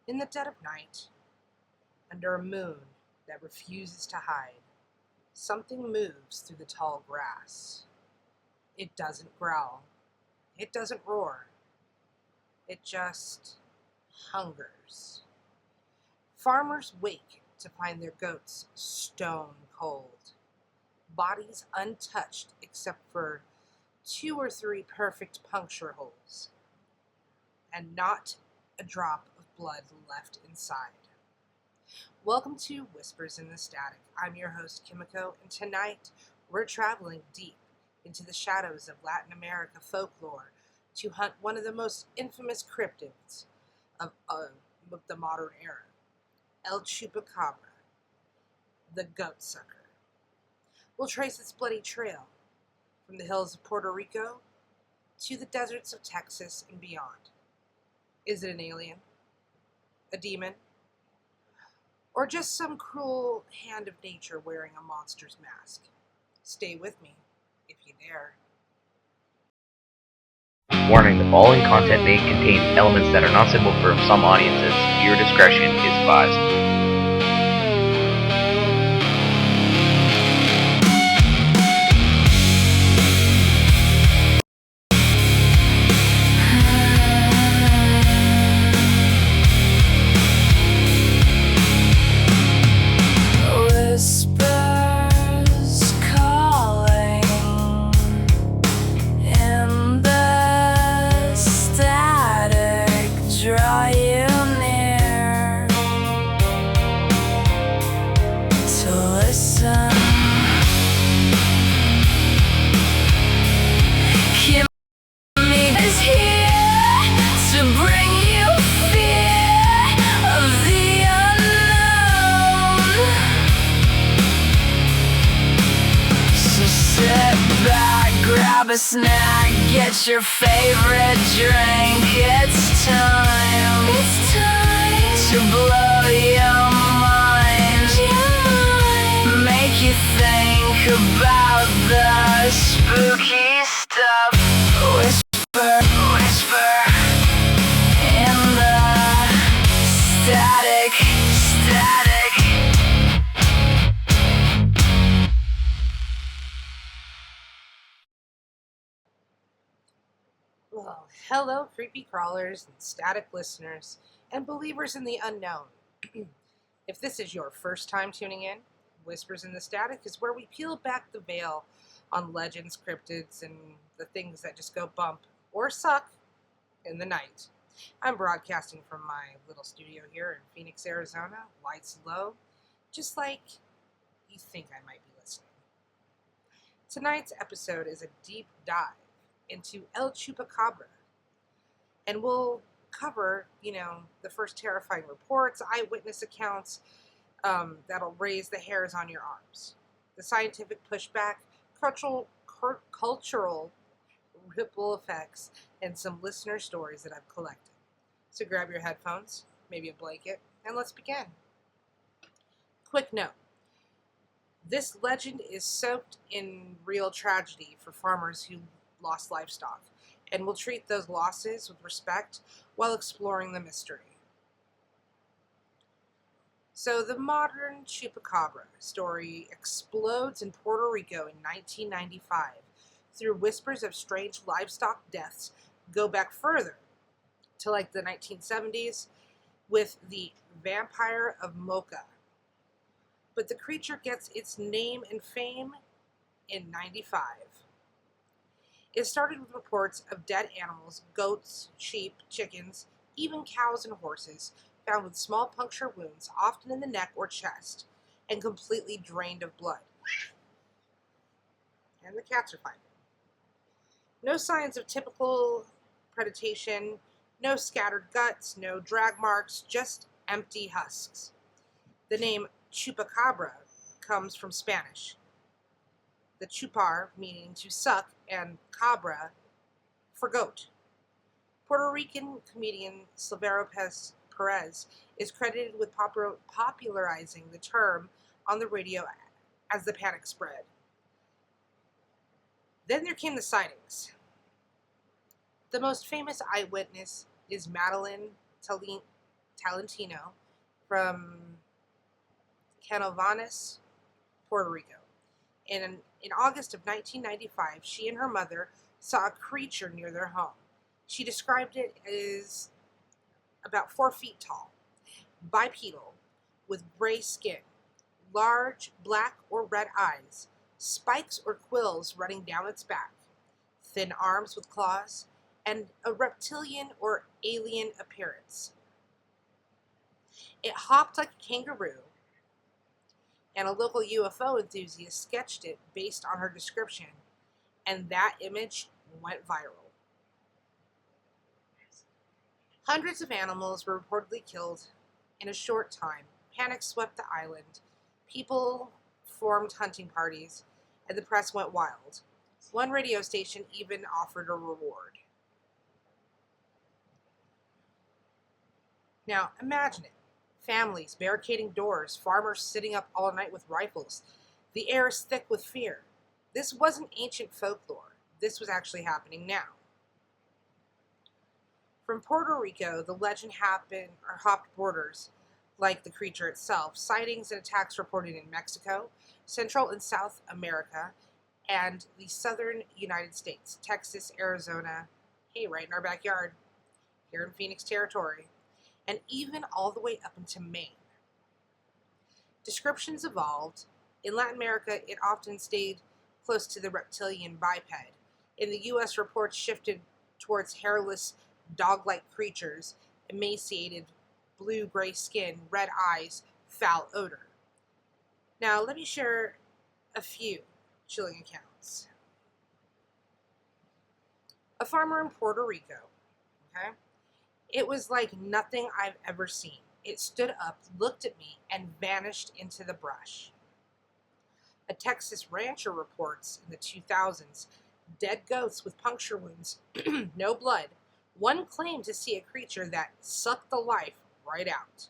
In the dead of night, under a moon that refuses to hide, something moves through the tall grass. It doesn't growl. It doesn't roar. It just hungers. Farmers wake to find their goats stone cold, bodies untouched except for 2 or 3 perfect puncture holes, and not a drop of blood left inside. Welcome to Whispers in the Static. I'm your host, Kimiko, and tonight we're traveling deep into the shadows of Latin America folklore to hunt one of the most infamous cryptids of the modern era, El Chupacabra, the goat sucker. We'll trace its bloody trail from the hills of Puerto Rico to the deserts of Texas and beyond. Is it an alien? A demon? Or just some cruel hand of nature wearing a monster's mask? Stay with me, if you dare. Warning, the following content may contain elements that are not suitable for some audiences. Viewer discretion is advised. Grab a snack, get your favorite drink. It's time to blow your mind. Make you think about the spooky stuff. Whisper in the static. Well, hello, creepy crawlers and static listeners, and believers in the unknown. If this is your first time tuning in, Whispers in the Static is where we peel back the veil on legends, cryptids, and the things that just go bump or suck in the night. I'm broadcasting from my little studio here in Phoenix, Arizona, lights low, just like you think I might be listening. Tonight's episode is a deep dive into El Chupacabra, and we'll cover, the first terrifying reports, eyewitness accounts that'll raise the hairs on your arms, the scientific pushback, cultural ripple effects, and some listener stories that I've collected. So grab your headphones, maybe a blanket, and let's begin. Quick note. This legend is soaked in real tragedy for farmers who lost livestock, and will treat those losses with respect while exploring the mystery. So the modern Chupacabra story explodes in Puerto Rico in 1995 through whispers of strange livestock deaths go back further to like the 1970s with the vampire of Mocha. But the creature gets its name and fame in 95. It started with reports of dead animals, goats, sheep, chickens, even cows and horses, found with small puncture wounds, often in the neck or chest, and completely drained of blood. And the cats are fine. No signs of typical predation, no scattered guts, no drag marks, just empty husks. The name Chupacabra comes from Spanish. The chupar, meaning to suck, and cabra, for goat. Puerto Rican comedian Silvero Perez is credited with popularizing the term on the radio as the panic spread. Then there came the sightings. The most famous eyewitness is Madeline Talentino from Canovanas, Puerto Rico. In August of 1995, she and her mother saw a creature near their home. She described it as about 4 feet tall, bipedal, with gray skin, large black or red eyes, spikes or quills running down its back, thin arms with claws, and a reptilian or alien appearance. It hopped like a kangaroo, and a local UFO enthusiast sketched it based on her description, and that image went viral. Hundreds of animals were reportedly killed in a short time. Panic swept the island. People formed hunting parties, and the press went wild. One radio station even offered a reward. Now, imagine it. Families barricading doors, farmers sitting up all night with rifles. The air is thick with fear. This wasn't ancient folklore. This was actually happening now. From Puerto Rico, the legend hopped borders like the creature itself. Sightings and attacks reported in Mexico, Central and South America, and the southern United States, Texas, Arizona, hey, right in our backyard, here in Phoenix territory, and even all the way up into Maine. Descriptions evolved. In Latin America, it often stayed close to the reptilian biped. In the U.S., reports shifted towards hairless, dog-like creatures, emaciated, blue-gray skin, red eyes, foul odor. Now, let me share a few chilling accounts. A farmer in Puerto Rico, okay? It was like nothing I've ever seen. It stood up, looked at me, and vanished into the brush. A Texas rancher reports in the 2000s dead goats with puncture wounds, no blood. One claimed to see a creature that sucked the life right out.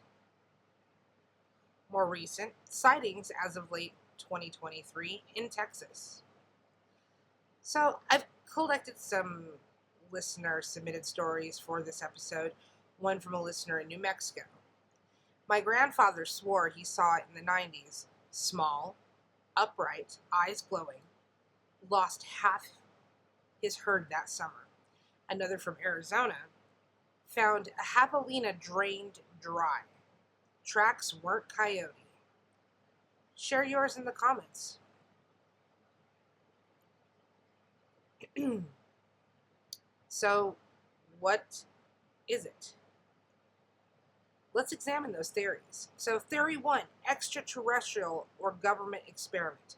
More recent sightings as of late 2023 in Texas. So I've collected some listener submitted stories for this episode, one from a listener in New Mexico. My grandfather swore he saw it in the 90s, small, upright, eyes glowing, lost half his herd that summer. Another from Arizona found a javelina drained dry. Tracks weren't coyote. Share yours in the comments. So, what is it? Let's examine those theories. So, theory 1, extraterrestrial or government experiment.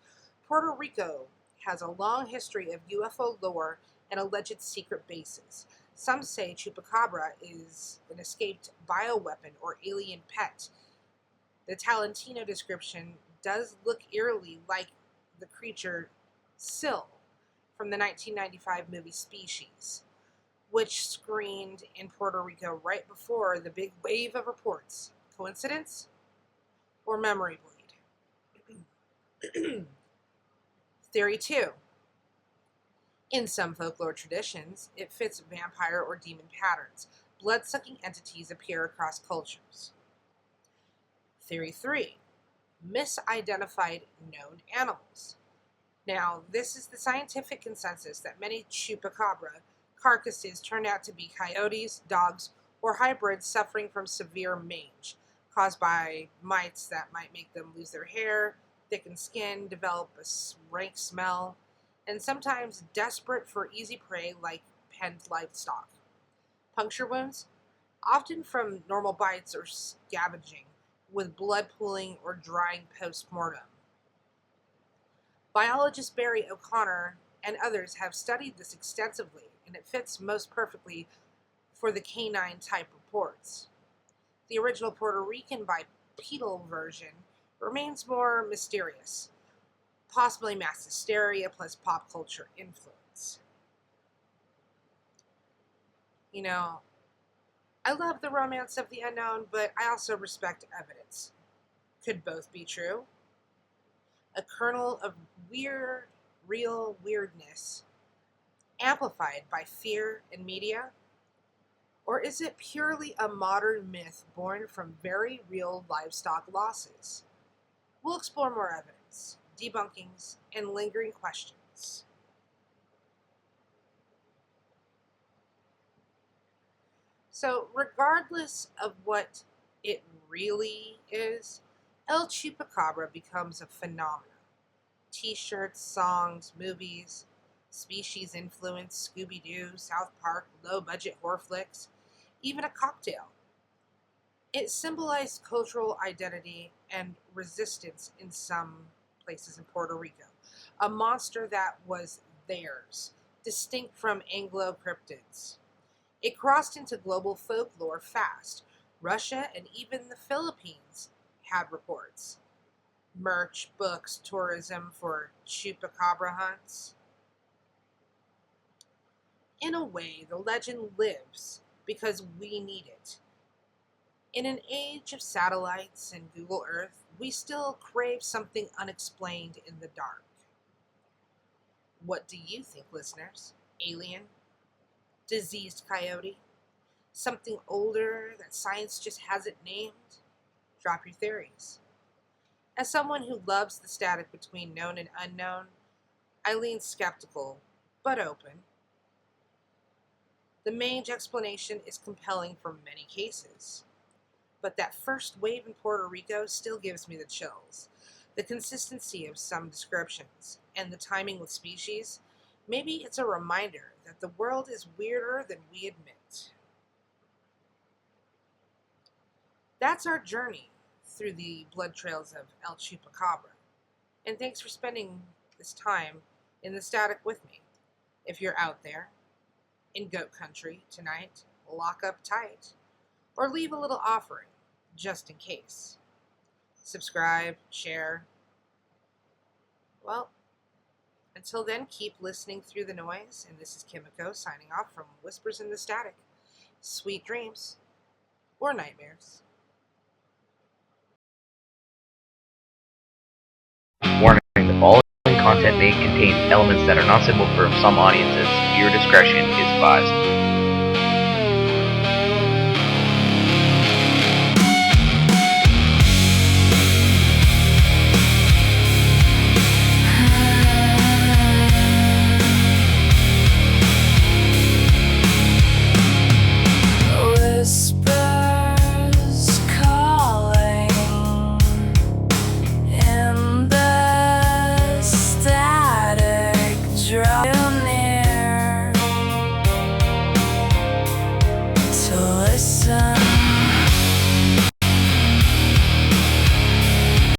Puerto Rico has a long history of UFO lore and alleged secret bases. Some say Chupacabra is an escaped bioweapon or alien pet. The Talentino description does look eerily like the creature Syl from the 1995 movie Species, which screened in Puerto Rico right before the big wave of reports. Coincidence? Or memory bleed? Theory 2. In some folklore traditions, it fits vampire or demon patterns. Blood-sucking entities appear across cultures. Theory 3. Misidentified known animals. Now, this is the scientific consensus that many chupacabra carcasses turned out to be coyotes, dogs, or hybrids suffering from severe mange, caused by mites that might make them lose their hair, thicken skin, develop a rank smell, and sometimes desperate for easy prey like penned livestock. Puncture wounds, often from normal bites or scavenging, with blood pooling or drying post-mortem. Biologist Barry O'Connor and others have studied this extensively, and it fits most perfectly for the canine type reports. The original Puerto Rican bipedal version remains more mysterious, possibly mass hysteria plus pop culture influence. You know, I love the romance of the unknown, but I also respect evidence. Could both be true. A kernel of weird, real weirdness, amplified by fear and media. Or is it purely a modern myth born from very real livestock losses? We'll explore more evidence, debunkings, and lingering questions. So, regardless of what it really is, El Chupacabra becomes a phenomenon. T-shirts, songs, movies, species influence, Scooby-Doo, South Park, low-budget horror flicks, even a cocktail. It symbolized cultural identity and resistance in some places in Puerto Rico. A monster that was theirs, distinct from Anglo cryptids. It crossed into global folklore fast. Russia and even the Philippines had reports. Merch, books, tourism for chupacabra hunts. In a way, the legend lives because we need it. In an age of satellites and Google Earth, we still crave something unexplained in the dark. What do you think, listeners? Alien? Diseased coyote? Something older that science just hasn't named? Drop your theories. As someone who loves the static between known and unknown, I lean skeptical, but open. The mange explanation is compelling for many cases, but that first wave in Puerto Rico still gives me the chills. The consistency of some descriptions, and the timing with species, maybe it's a reminder that the world is weirder than we admit. That's our journey through the blood trails of El Chupacabra. And thanks for spending this time in the static with me. If you're out there, in goat country tonight, lock up tight, or leave a little offering, just in case. Subscribe, share. Well, until then, keep listening through the noise, and this is Kimiko signing off from Whispers in the Static. Sweet dreams, or nightmares. Warning, the following content may contain elements that are not suitable for some audiences. Viewer discretion is advised.